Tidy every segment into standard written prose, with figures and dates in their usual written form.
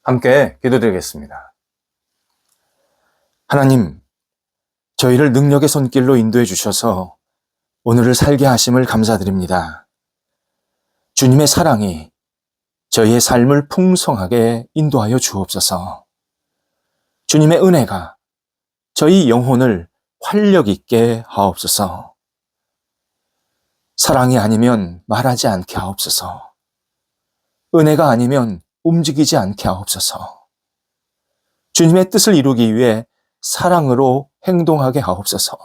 함께 기도드리겠습니다. 하나님, 저희를 능력의 손길로 인도해 주셔서 오늘을 살게 하심을 감사드립니다. 주님의 사랑이 저희의 삶을 풍성하게 인도하여 주옵소서. 주님의 은혜가 저희 영혼을 활력 있게 하옵소서. 사랑이 아니면 말하지 않게 하옵소서. 은혜가 아니면 움직이지 않게 하옵소서. 주님의 뜻을 이루기 위해 사랑으로 행동하게 하옵소서.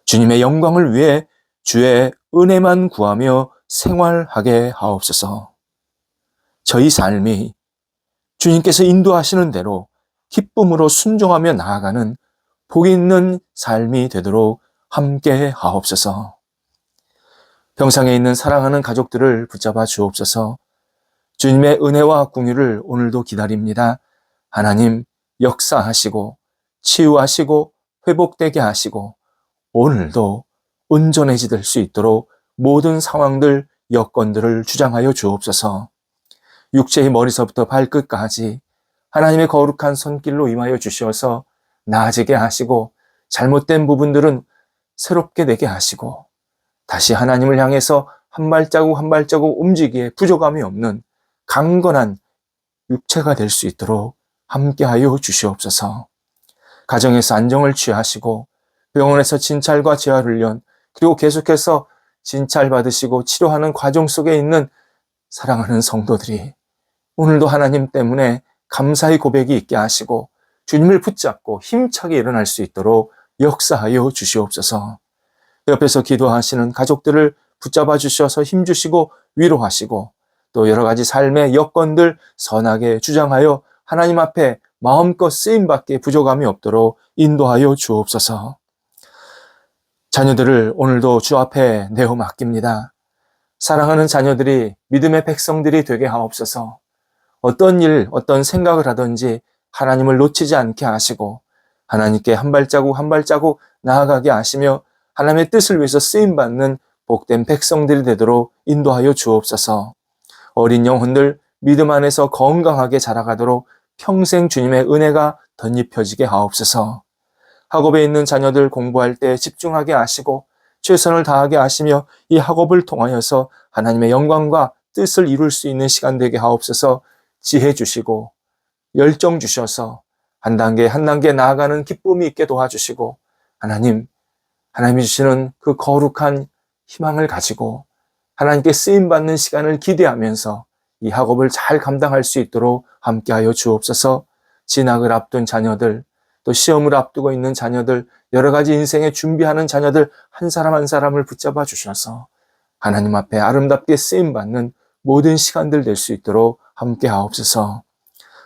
주님의 영광을 위해 주의 은혜만 구하며 생활하게 하옵소서. 저희 삶이 주님께서 인도하시는 대로 기쁨으로 순종하며 나아가는 복 있는 삶이 되도록 함께 하옵소서. 병상에 있는 사랑하는 가족들을 붙잡아 주옵소서. 주님의 은혜와 긍휼을 오늘도 기다립니다. 하나님, 역사하시고 치유하시고 회복되게 하시고 오늘도 온전해질 수 있도록 모든 상황들, 여건들을 주장하여 주옵소서. 육체의 머리서부터 발끝까지 하나님의 거룩한 손길로 임하여 주셔서 나아지게 하시고 잘못된 부분들은 새롭게 되게 하시고 다시 하나님을 향해서 한 발자국 한 발자국 움직이기에 부족함이 없는 강건한 육체가 될 수 있도록 함께하여 주시옵소서. 가정에서 안정을 취하시고 병원에서 진찰과 재활훈련 그리고 계속해서 진찰받으시고 치료하는 과정 속에 있는 사랑하는 성도들이 오늘도 하나님 때문에 감사의 고백이 있게 하시고 주님을 붙잡고 힘차게 일어날 수 있도록 역사하여 주시옵소서. 옆에서 기도하시는 가족들을 붙잡아 주셔서 힘주시고 위로하시고 또 여러 가지 삶의 여건들 선하게 주장하여 하나님 앞에 마음껏 쓰임받게 부족함이 없도록 인도하여 주옵소서. 자녀들을 오늘도 주 앞에 내어 맡깁니다. 사랑하는 자녀들이 믿음의 백성들이 되게 하옵소서. 어떤 일, 어떤 생각을 하든지 하나님을 놓치지 않게 하시고 하나님께 한 발자국 한 발자국 나아가게 하시며 하나님의 뜻을 위해서 쓰임받는 복된 백성들이 되도록 인도하여 주옵소서. 어린 영혼들 믿음 안에서 건강하게 자라가도록 평생 주님의 은혜가 덧입혀지게 하옵소서. 학업에 있는 자녀들 공부할 때 집중하게 하시고 최선을 다하게 하시며 이 학업을 통하여서 하나님의 영광과 뜻을 이룰 수 있는 시간 되게 하옵소서. 지혜 주시고 열정 주셔서 한 단계 한 단계 나아가는 기쁨이 있게 도와주시고 하나님이 주시는 그 거룩한 희망을 가지고 하나님께 쓰임받는 시간을 기대하면서 이 학업을 잘 감당할 수 있도록 함께하여 주옵소서. 진학을 앞둔 자녀들, 또 시험을 앞두고 있는 자녀들, 여러 가지 인생에 준비하는 자녀들 한 사람 한 사람을 붙잡아 주셔서 하나님 앞에 아름답게 쓰임받는 모든 시간들 될 수 있도록 함께하옵소서.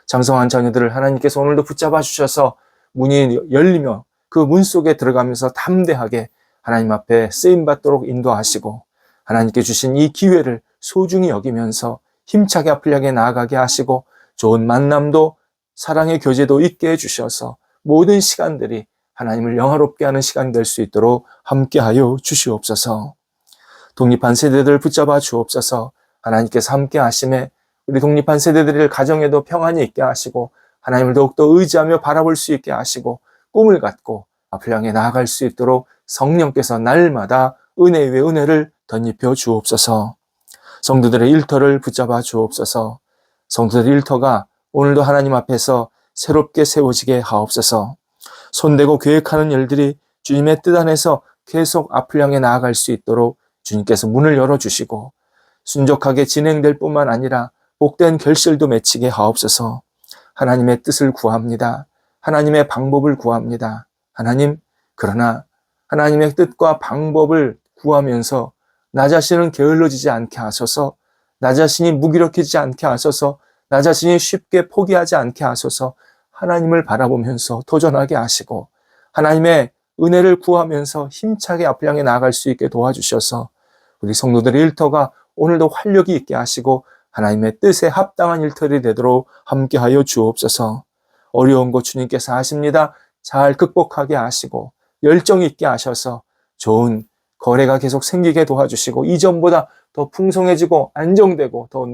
장성한 자녀들을 하나님께서 오늘도 붙잡아 주셔서 문이 열리며 그 문 속에 들어가면서 담대하게 하나님 앞에 쓰임받도록 인도하시고 하나님께 주신 이 기회를 소중히 여기면서 힘차게 앞을 향해 나아가게 하시고 좋은 만남도 사랑의 교제도 있게 해주셔서 모든 시간들이 하나님을 영화롭게 하는 시간 될 수 있도록 함께하여 주시옵소서. 독립한 세대들 붙잡아 주옵소서. 하나님께서 함께 하심에 우리 독립한 세대들의 가정에도 평안이 있게 하시고 하나님을 더욱더 의지하며 바라볼 수 있게 하시고 꿈을 갖고 앞을 향해 나아갈 수 있도록 성령께서 날마다 은혜 위에 은혜를 덧입혀 주옵소서. 성도들의 일터를 붙잡아 주옵소서. 성도들의 일터가 오늘도 하나님 앞에서 새롭게 세워지게 하옵소서. 손대고 계획하는 일들이 주님의 뜻 안에서 계속 앞을 향해 나아갈 수 있도록 주님께서 문을 열어주시고 순적하게 진행될 뿐만 아니라 복된 결실도 맺히게 하옵소서. 하나님의 뜻을 구합니다. 하나님의 방법을 구합니다. 그러나 하나님의 뜻과 방법을 구하면서 나 자신은 게을러지지 않게 하소서. 나 자신이 무기력해지지 않게 하소서. 나 자신이 쉽게 포기하지 않게 하소서. 하나님을 바라보면서 도전하게 하시고 하나님의 은혜를 구하면서 힘차게 앞을 향해 나아갈 수 있게 도와주셔서 우리 성도들의 일터가 오늘도 활력이 있게 하시고 하나님의 뜻에 합당한 일터들이 되도록 함께하여 주옵소서. 어려운 것 주님께서 하십니다. 잘 극복하게 하시고 열정 있게 하셔서 좋은 거래가 계속 생기게 도와주시고 이전보다 더 풍성해지고 안정되고 더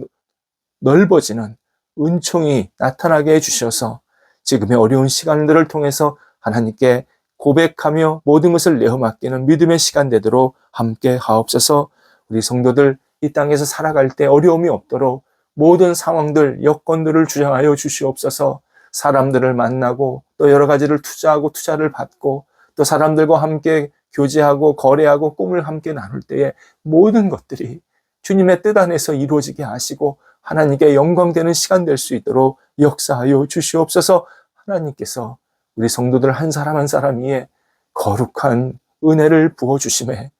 넓어지는 은총이 나타나게 해주셔서 지금의 어려운 시간들을 통해서 하나님께 고백하며 모든 것을 내어 맡기는 믿음의 시간 되도록 함께 하옵소서. 우리 성도들 이 땅에서 살아갈 때 어려움이 없도록 모든 상황들, 여건들을 주장하여 주시옵소서. 사람들을 만나고 또 여러 가지를 투자를 받고 또 사람들과 함께 교제하고 거래하고 꿈을 함께 나눌 때에 모든 것들이 주님의 뜻 안에서 이루어지게 하시고 하나님께 영광되는 시간 될 수 있도록 역사하여 주시옵소서. 하나님께서 우리 성도들 한 사람 한 사람 위에 거룩한 은혜를 부어주심에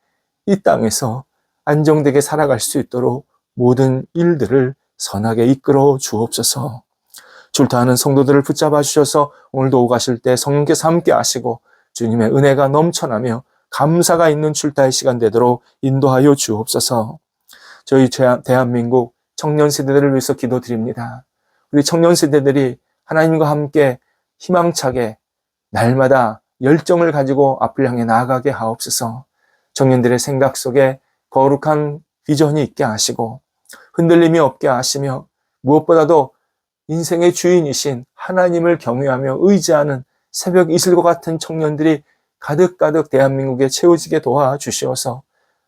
이 땅에서 안정되게 살아갈 수 있도록 모든 일들을 선하게 이끌어 주옵소서. 출타하는 성도들을 붙잡아 주셔서 오늘도 오가실 때 성령께서 함께 하시고 주님의 은혜가 넘쳐나며 감사가 있는 출타의 시간 되도록 인도하여 주옵소서. 저희 대한민국 청년 세대들을 위해서 기도드립니다. 우리 청년 세대들이 하나님과 함께 희망차게 날마다 열정을 가지고 앞을 향해 나아가게 하옵소서. 청년들의 생각 속에 거룩한 비전이 있게 하시고 흔들림이 없게 하시며 무엇보다도 인생의 주인이신 하나님을 경외하며 의지하는 새벽 이슬과 같은 청년들이 가득가득 대한민국에 채워지게 도와주시어서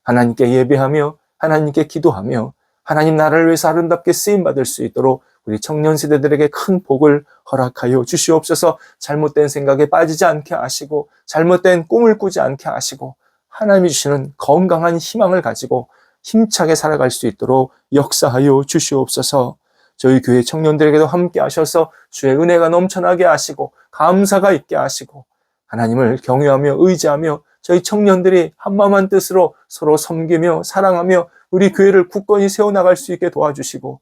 하나님께 예배하며 하나님께 기도하며 하나님 나라를 위해서 아름답게 쓰임받을 수 있도록 우리 청년 세대들에게 큰 복을 허락하여 주시옵소서. 잘못된 생각에 빠지지 않게 하시고 잘못된 꿈을 꾸지 않게 하시고 하나님이 주시는 건강한 희망을 가지고 힘차게 살아갈 수 있도록 역사하여 주시옵소서. 저희 교회 청년들에게도 함께 하셔서 주의 은혜가 넘쳐나게 하시고 감사가 있게 하시고 하나님을 경외하며 의지하며 저희 청년들이 한마음 한 뜻으로 서로 섬기며 사랑하며 우리 교회를 굳건히 세워나갈 수 있게 도와주시고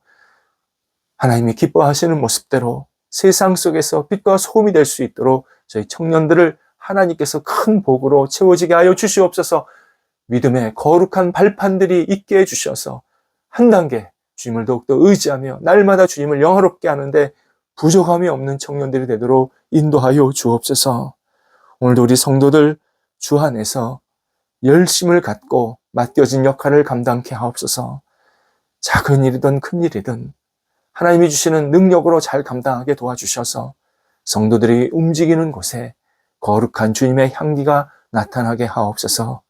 하나님이 기뻐하시는 모습대로 세상 속에서 빛과 소금이 될 수 있도록 저희 청년들을 하나님께서 큰 복으로 채워지게 하여 주시옵소서. 믿음의 거룩한 발판들이 있게 해주셔서 한 단계 주님을 더욱더 의지하며 날마다 주님을 영화롭게 하는데 부족함이 없는 청년들이 되도록 인도하여 주옵소서. 오늘도 우리 성도들 주 안에서 열심을 갖고 맡겨진 역할을 감당케 하옵소서. 작은 일이든 큰 일이든 하나님이 주시는 능력으로 잘 감당하게 도와주셔서 성도들이 움직이는 곳에 거룩한 주님의 향기가 나타나게 하옵소서.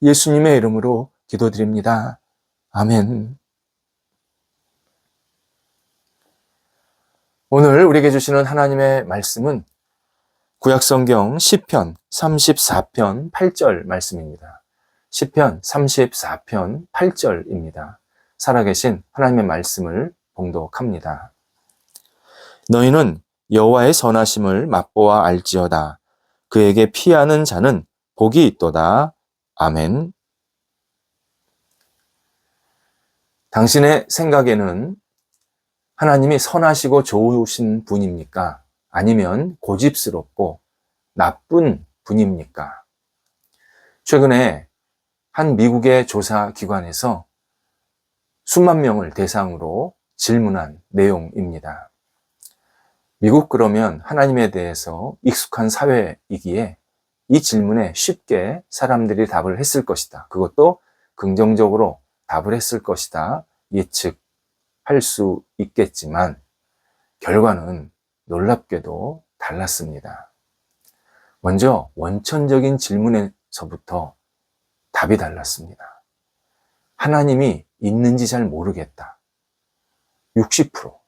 예수님의 이름으로 기도드립니다. 아멘. 오늘 우리에게 주시는 하나님의 말씀은 구약성경 시편 34편 8절 말씀입니다. 시편 34편 8절입니다. 살아계신 하나님의 말씀을 봉독합니다. 너희는 여호와의 선하심을 맛보아 알지어다. 그에게 피하는 자는 복이 있도다. 아멘. 당신의 생각에는 하나님이 선하시고 좋으신 분입니까? 아니면 고집스럽고 나쁜 분입니까? 최근에 한 미국의 조사기관에서 수만 명을 대상으로 질문한 내용입니다. 미국 그러면 하나님에 대해서 익숙한 사회이기에 이 질문에 쉽게 사람들이 답을 했을 것이다. 그것도 긍정적으로 답을 했을 것이다. 예측할 수 있겠지만 결과는 놀랍게도 달랐습니다. 먼저 원천적인 질문에서부터 답이 달랐습니다. 하나님이 있는지 잘 모르겠다. 60%.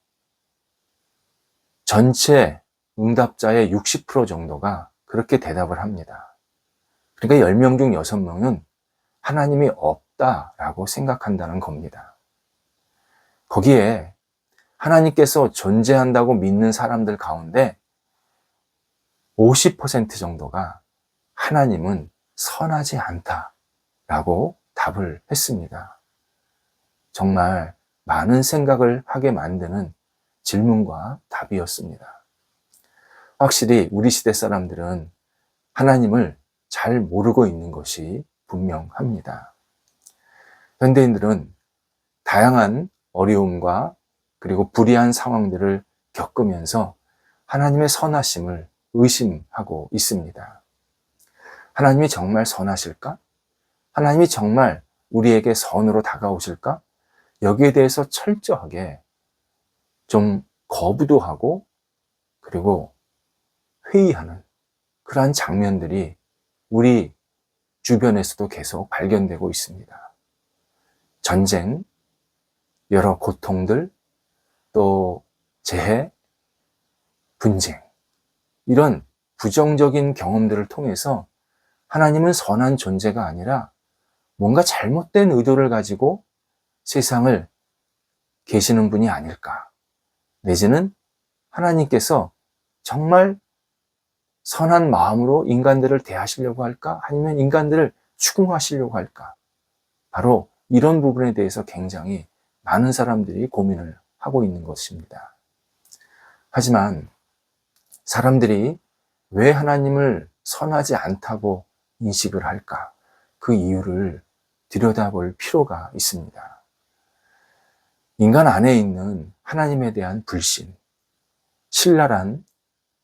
전체 응답자의 60% 정도가 그렇게 대답을 합니다. 그러니까 10명 중 6명은 하나님이 없다라고 생각한다는 겁니다. 거기에 하나님께서 존재한다고 믿는 사람들 가운데 50% 정도가 하나님은 선하지 않다라고 답을 했습니다. 정말 많은 생각을 하게 만드는 질문과 답이었습니다. 확실히 우리 시대 사람들은 하나님을 잘 모르고 있는 것이 분명합니다. 현대인들은 다양한 어려움과 그리고 불이한 상황들을 겪으면서 하나님의 선하심을 의심하고 있습니다. 하나님이 정말 선하실까? 하나님이 정말 우리에게 선으로 다가오실까? 여기에 대해서 철저하게 좀 거부도 하고 그리고 회의하는 그러한 장면들이 우리 주변에서도 계속 발견되고 있습니다. 전쟁, 여러 고통들, 또 재해, 분쟁, 이런 부정적인 경험들을 통해서 하나님은 선한 존재가 아니라 뭔가 잘못된 의도를 가지고 세상을 계시는 분이 아닐까. 내지는 하나님께서 정말 선한 마음으로 인간들을 대하시려고 할까? 아니면 인간들을 추궁하시려고 할까? 바로 이런 부분에 대해서 굉장히 많은 사람들이 고민을 하고 있는 것입니다. 하지만 사람들이 왜 하나님을 선하지 않다고 인식을 할까? 그 이유를 들여다볼 필요가 있습니다. 인간 안에 있는 하나님에 대한 불신, 신랄한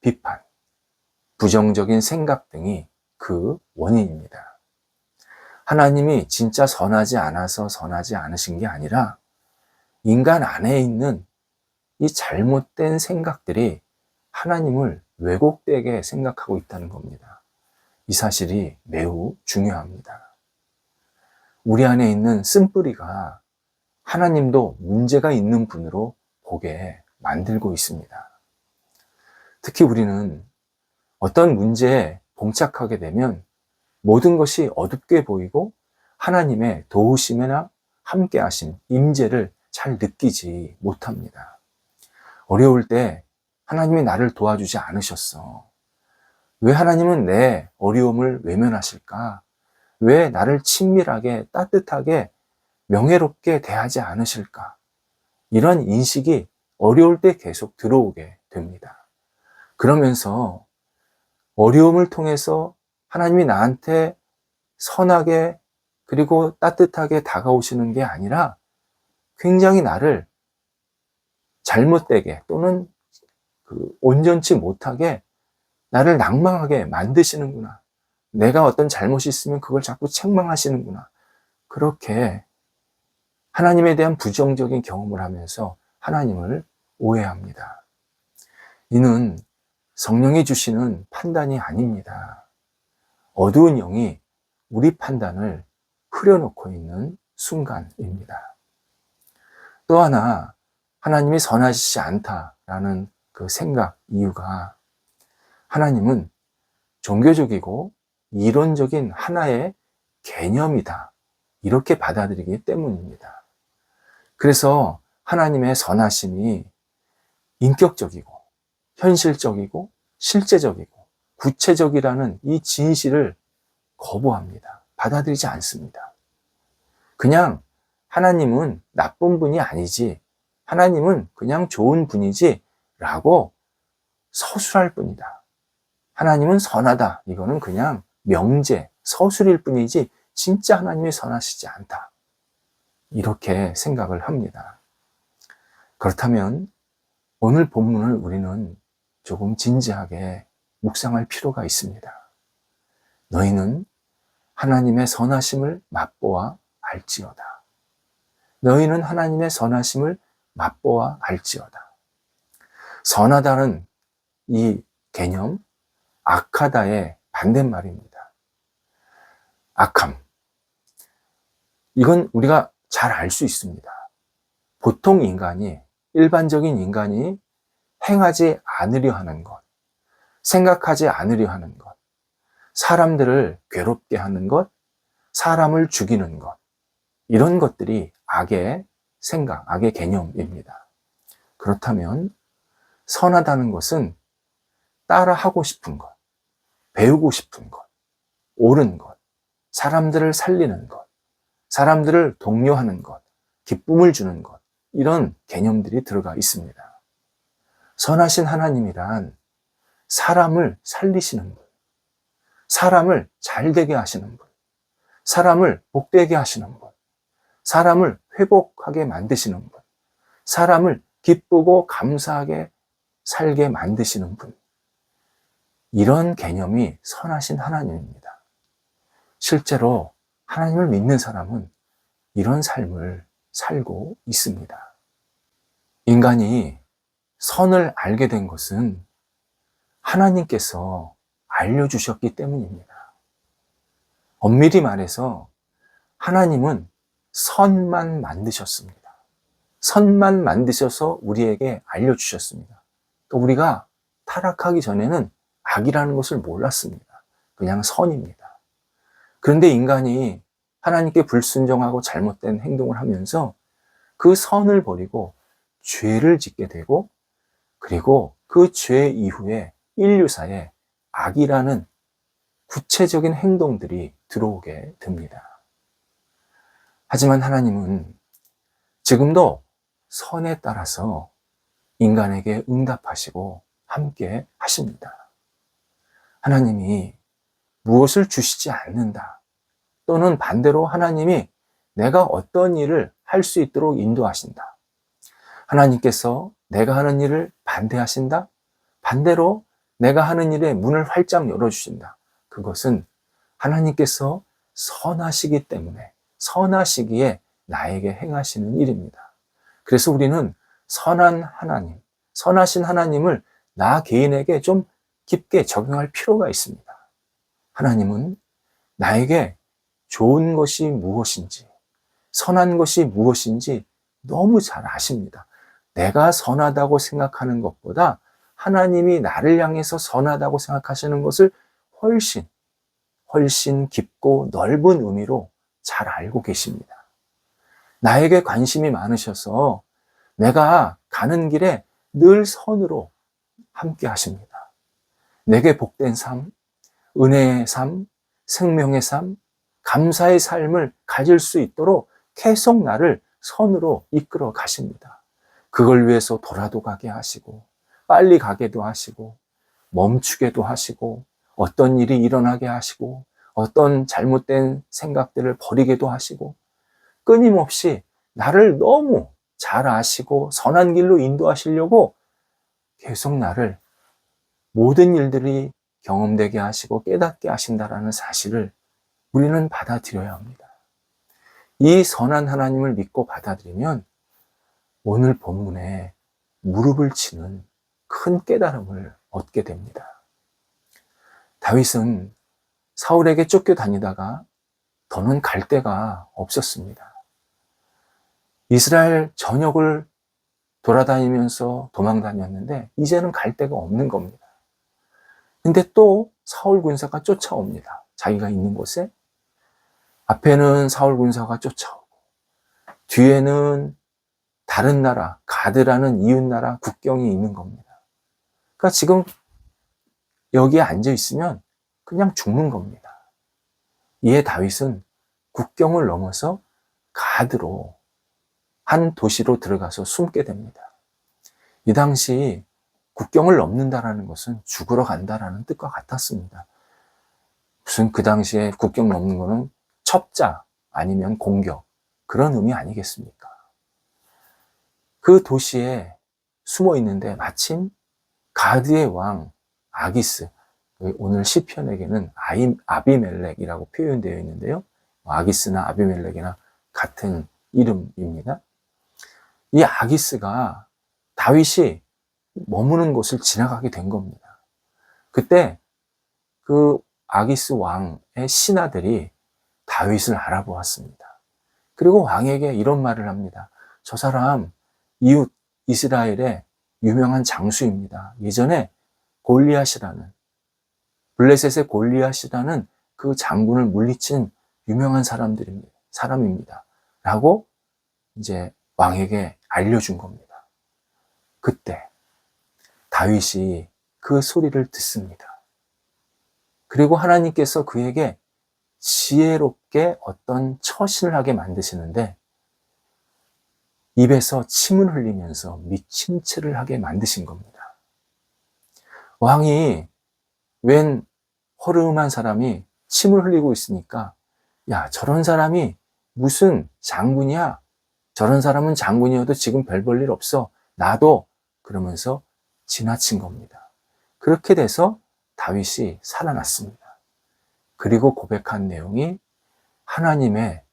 비판, 부정적인 생각 등이 그 원인입니다. 하나님이 진짜 선하지 않아서 선하지 않으신 게 아니라 인간 안에 있는 이 잘못된 생각들이 하나님을 왜곡되게 생각하고 있다는 겁니다. 이 사실이 매우 중요합니다. 우리 안에 있는 쓴뿌리가 하나님도 문제가 있는 분으로 보게 만들고 있습니다. 특히 우리는 어떤 문제에 봉착하게 되면 모든 것이 어둡게 보이고 하나님의 도우심이나 함께하심, 임재를 잘 느끼지 못합니다. 어려울 때 하나님이 나를 도와주지 않으셨어. 왜 하나님은 내 어려움을 외면하실까? 왜 나를 친밀하게, 따뜻하게, 명예롭게 대하지 않으실까? 이런 인식이 어려울 때 계속 들어오게 됩니다. 그러면서 어려움을 통해서 하나님이 나한테 선하게 그리고 따뜻하게 다가오시는 게 아니라 굉장히 나를 잘못되게 또는 온전치 못하게 나를 낭망하게 만드시는구나. 내가 어떤 잘못이 있으면 그걸 자꾸 책망하시는구나. 그렇게 하나님에 대한 부정적인 경험을 하면서 하나님을 오해합니다. 이는 성령이 주시는 판단이 아닙니다. 어두운 영이 우리 판단을 흐려놓고 있는 순간입니다. 또 하나, 하나님이 선하시지 않다라는 그 생각, 이유가 하나님은 종교적이고 이론적인 하나의 개념이다. 이렇게 받아들이기 때문입니다. 그래서 하나님의 선하심이 인격적이고 현실적이고 실제적이고 구체적이라는 이 진실을 거부합니다. 받아들이지 않습니다. 그냥 하나님은 나쁜 분이 아니지, 하나님은 그냥 좋은 분이지 라고 서술할 뿐이다. 하나님은 선하다. 이거는 그냥 명제, 서술일 뿐이지 진짜 하나님이 선하시지 않다. 이렇게 생각을 합니다. 그렇다면 오늘 본문을 우리는 조금 진지하게 묵상할 필요가 있습니다. 너희는 하나님의 선하심을 맛보아 알지어다. 너희는 하나님의 선하심을 맛보아 알지어다. 선하다는 이 개념, 악하다의 반대말입니다. 악함. 이건 우리가 잘 알 수 있습니다. 보통 인간이, 일반적인 인간이 행하지 않으려 하는 것, 생각하지 않으려 하는 것, 사람들을 괴롭게 하는 것, 사람을 죽이는 것, 이런 것들이 악의 생각, 악의 개념입니다. 그렇다면 선하다는 것은 따라하고 싶은 것, 배우고 싶은 것, 옳은 것, 사람들을 살리는 것, 사람들을 독려하는 것, 기쁨을 주는 것, 이런 개념들이 들어가 있습니다. 선하신 하나님이란 사람을 살리시는 분, 사람을 잘되게 하시는 분, 사람을 복되게 하시는 분, 사람을 회복하게 만드시는 분, 사람을 기쁘고 감사하게 살게 만드시는 분. 이런 개념이 선하신 하나님입니다. 실제로 하나님을 믿는 사람은 이런 삶을 살고 있습니다. 인간이 선을 알게 된 것은 하나님께서 알려주셨기 때문입니다. 엄밀히 말해서 하나님은 선만 만드셨습니다. 선만 만드셔서 우리에게 알려주셨습니다. 그러니까 우리가 타락하기 전에는 악이라는 것을 몰랐습니다. 그냥 선입니다. 그런데 인간이 하나님께 불순종하고 잘못된 행동을 하면서 그 선을 버리고 죄를 짓게 되고, 그리고 그 죄 이후에 인류사에 악이라는 구체적인 행동들이 들어오게 됩니다. 하지만 하나님은 지금도 선에 따라서 인간에게 응답하시고 함께 하십니다. 하나님이 무엇을 주시지 않는다, 또는 반대로 하나님이 내가 어떤 일을 할 수 있도록 인도하신다. 하나님께서 내가 하는 일을 반대하신다? 반대로 내가 하는 일에 문을 활짝 열어주신다. 그것은 하나님께서 선하시기 때문에, 선하시기에 나에게 행하시는 일입니다. 그래서 우리는 선한 하나님, 선하신 하나님을 나 개인에게 좀 깊게 적용할 필요가 있습니다. 하나님은 나에게 좋은 것이 무엇인지, 선한 것이 무엇인지 너무 잘 아십니다. 내가 선하다고 생각하는 것보다 하나님이 나를 향해서 선하다고 생각하시는 것을 훨씬 깊고 넓은 의미로 잘 알고 계십니다. 나에게 관심이 많으셔서 내가 가는 길에 늘 선으로 함께 하십니다. 내게 복된 삶, 은혜의 삶, 생명의 삶, 감사의 삶을 가질 수 있도록 계속 나를 선으로 이끌어 가십니다. 그걸 위해서 돌아도 가게 하시고, 빨리 가게도 하시고, 멈추게도 하시고, 어떤 일이 일어나게 하시고, 어떤 잘못된 생각들을 버리게도 하시고, 끊임없이 나를 너무 잘 아시고 선한 길로 인도하시려고 계속 나를 모든 일들이 경험되게 하시고 깨닫게 하신다라는 사실을 우리는 받아들여야 합니다. 이 선한 하나님을 믿고 받아들이면 오늘 본문에 무릎을 치는 큰 깨달음을 얻게 됩니다. 다윗은 사울에게 쫓겨다니다가 더는 갈 데가 없었습니다. 이스라엘 전역을 돌아다니면서 도망다녔는데 이제는 갈 데가 없는 겁니다. 근데 또 사울 군사가 쫓아옵니다. 자기가 있는 곳에. 앞에는 사울 군사가 쫓아오고, 뒤에는 다른 나라, 가드라는 이웃나라 국경이 있는 겁니다. 그러니까 지금 여기에 앉아 있으면 그냥 죽는 겁니다. 이에 다윗은 국경을 넘어서 가드로, 한 도시로 들어가서 숨게 됩니다. 이 당시 국경을 넘는다라는 것은 죽으러 간다라는 뜻과 같았습니다. 무슨 그 당시에 국경 넘는 거는 첩자 아니면 공격, 그런 의미 아니겠습니까? 그 도시에 숨어 있는데 마침 가드의 왕 아기스, 오늘 시편에게는 아비멜렉이라고 표현되어 있는데요. 아기스나 아비멜렉이나 같은 이름입니다. 이 아기스가 다윗이 머무는 곳을 지나가게 된 겁니다. 그때 그 아기스 왕의 신하들이 다윗을 알아보았습니다. 그리고 왕에게 이런 말을 합니다. 저 사람 이웃 이스라엘의 유명한 장수입니다. 예전에 골리앗이라는, 블레셋의 골리앗이라는 그 장군을 물리친 유명한 사람입니다. 라고 이제 왕에게 알려준 겁니다. 그때 다윗이 그 소리를 듣습니다. 그리고 하나님께서 그에게 지혜롭게 어떤 처신을 하게 만드시는데 입에서 침을 흘리면서 밑침체를 하게 만드신 겁니다. 왕이 웬 허름한 사람이 침을 흘리고 있으니까, 야, 저런 사람이 무슨 장군이야? 저런 사람은 장군이어도 지금 별 볼 일 없어. 나도. 그러면서 지나친 겁니다. 그렇게 돼서 다윗이 살아났습니다. 그리고 고백한 내용이 하나님의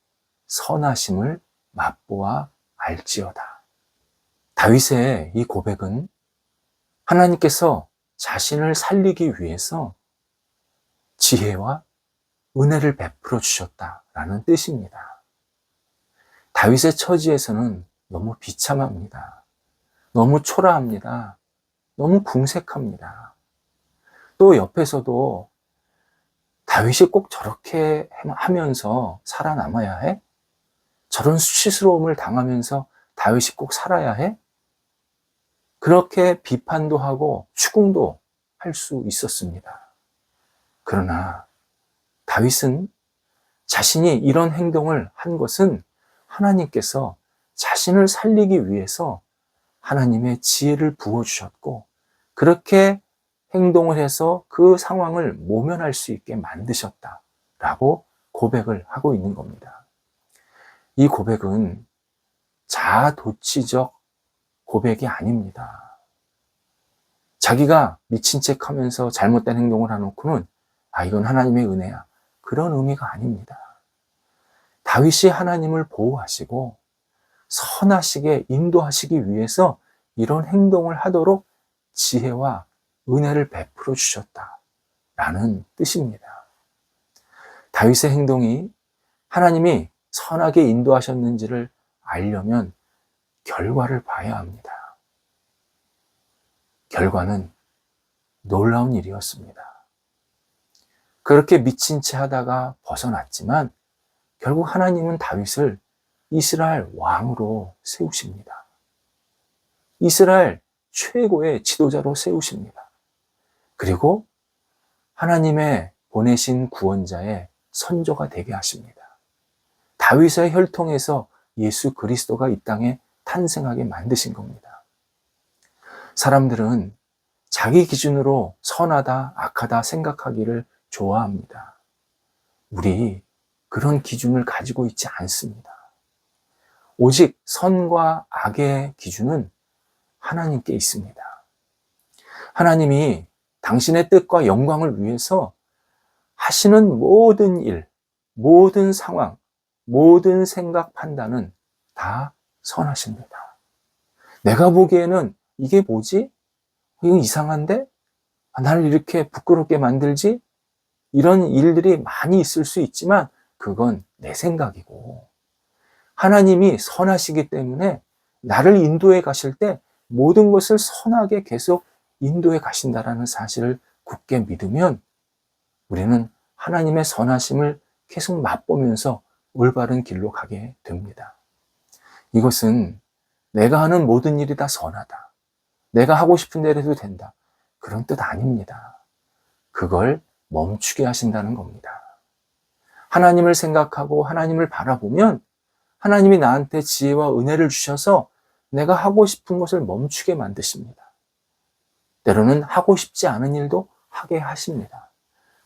선하심을 맛보아 알지어다. 다윗의 이 고백은 하나님께서 자신을 살리기 위해서 지혜와 은혜를 베풀어 주셨다라는 뜻입니다. 다윗의 처지에서는 너무 비참합니다. 너무 초라합니다. 너무 궁색합니다. 또 옆에서도 다윗이 꼭 저렇게 하면서 살아남아야 해? 저런 수치스러움을 당하면서 다윗이 꼭 살아야 해? 그렇게 비판도 하고 추궁도 할 수 있었습니다. 그러나 다윗은 자신이 이런 행동을 한 것은 하나님께서 자신을 살리기 위해서 하나님의 지혜를 부어주셨고, 그렇게 행동을 해서 그 상황을 모면할 수 있게 만드셨다라고 고백을 하고 있는 겁니다. 이 고백은 자아도취적 고백이 아닙니다. 자기가 미친 척 하면서 잘못된 행동을 해놓고는 이건 하나님의 은혜야, 그런 의미가 아닙니다. 다윗이 하나님을 보호하시고 선하시게 인도하시기 위해서 이런 행동을 하도록 지혜와 은혜를 베풀어 주셨다라는 뜻입니다. 다윗의 행동이 하나님이 선하게 인도하셨는지를 알려면 결과를 봐야 합니다. 결과는 놀라운 일이었습니다. 그렇게 미친 채 하다가 벗어났지만 결국 하나님은 다윗을 이스라엘 왕으로 세우십니다. 이스라엘 최고의 지도자로 세우십니다. 그리고 하나님의 보내신 구원자의 선조가 되게 하십니다. 다윗의 혈통에서 예수 그리스도가 이 땅에 탄생하게 만드신 겁니다. 사람들은 자기 기준으로 선하다, 악하다 생각하기를 좋아합니다. 우리 그런 기준을 가지고 있지 않습니다. 오직 선과 악의 기준은 하나님께 있습니다. 하나님이 당신의 뜻과 영광을 위해서 하시는 모든 일, 모든 상황, 모든 생각, 판단은 다 선하십니다. 내가 보기에는 이게 뭐지? 이거 이상한데? 나를 이렇게 부끄럽게 만들지? 이런 일들이 많이 있을 수 있지만 그건 내 생각이고, 하나님이 선하시기 때문에 나를 인도해 가실 때 모든 것을 선하게 계속 인도해 가신다라는 사실을 굳게 믿으면 우리는 하나님의 선하심을 계속 맛보면서 올바른 길로 가게 됩니다. 이것은 내가 하는 모든 일이 다 선하다, 내가 하고 싶은 대로 해도 된다, 그런 뜻 아닙니다. 그걸 멈추게 하신다는 겁니다. 하나님을 생각하고 하나님을 바라보면 하나님이 나한테 지혜와 은혜를 주셔서 내가 하고 싶은 것을 멈추게 만드십니다. 때로는 하고 싶지 않은 일도 하게 하십니다.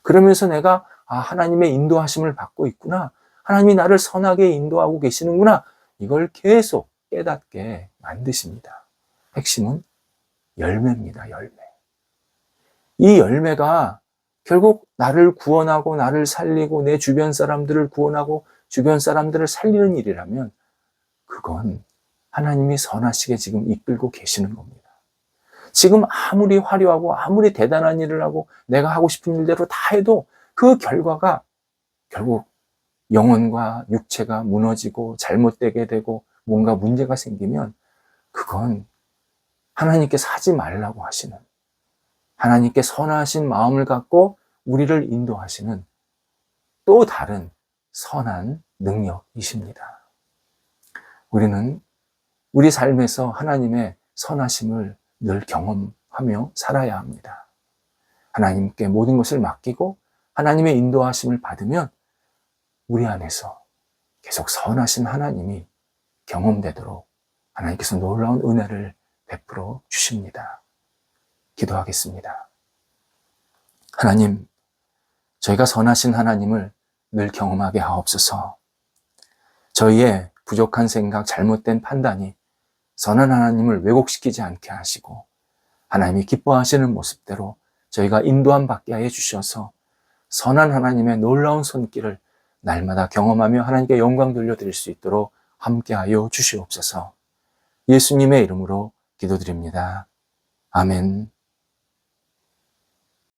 그러면서 내가 하나님의 인도하심을 받고 있구나, 하나님이 나를 선하게 인도하고 계시는구나, 이걸 계속 깨닫게 만드십니다. 핵심은 열매입니다. 열매. 이 열매가 결국 나를 구원하고 나를 살리고 내 주변 사람들을 구원하고 주변 사람들을 살리는 일이라면 그건 하나님이 선하시게 지금 이끌고 계시는 겁니다. 지금 아무리 화려하고 아무리 대단한 일을 하고 내가 하고 싶은 일대로 다 해도 그 결과가 결국 영혼과 육체가 무너지고 잘못되게 되고 뭔가 문제가 생기면 그건 하나님께서 하지 말라고 하시는, 하나님께 선하신 마음을 갖고 우리를 인도하시는 또 다른 선한 능력이십니다. 우리는 우리 삶에서 하나님의 선하심을 늘 경험하며 살아야 합니다. 하나님께 모든 것을 맡기고 하나님의 인도하심을 받으면 우리 안에서 계속 선하신 하나님이 경험되도록 하나님께서 놀라운 은혜를 베풀어 주십니다. 기도하겠습니다. 하나님, 저희가 선하신 하나님을 늘 경험하게 하옵소서. 저희의 부족한 생각, 잘못된 판단이 선한 하나님을 왜곡시키지 않게 하시고 하나님이 기뻐하시는 모습대로 저희가 인도함 받게 해 주셔서 선한 하나님의 놀라운 손길을 날마다 경험하며 하나님께 영광 돌려드릴 수 있도록 함께하여 주시옵소서. 예수님의 이름으로 기도드립니다. 아멘.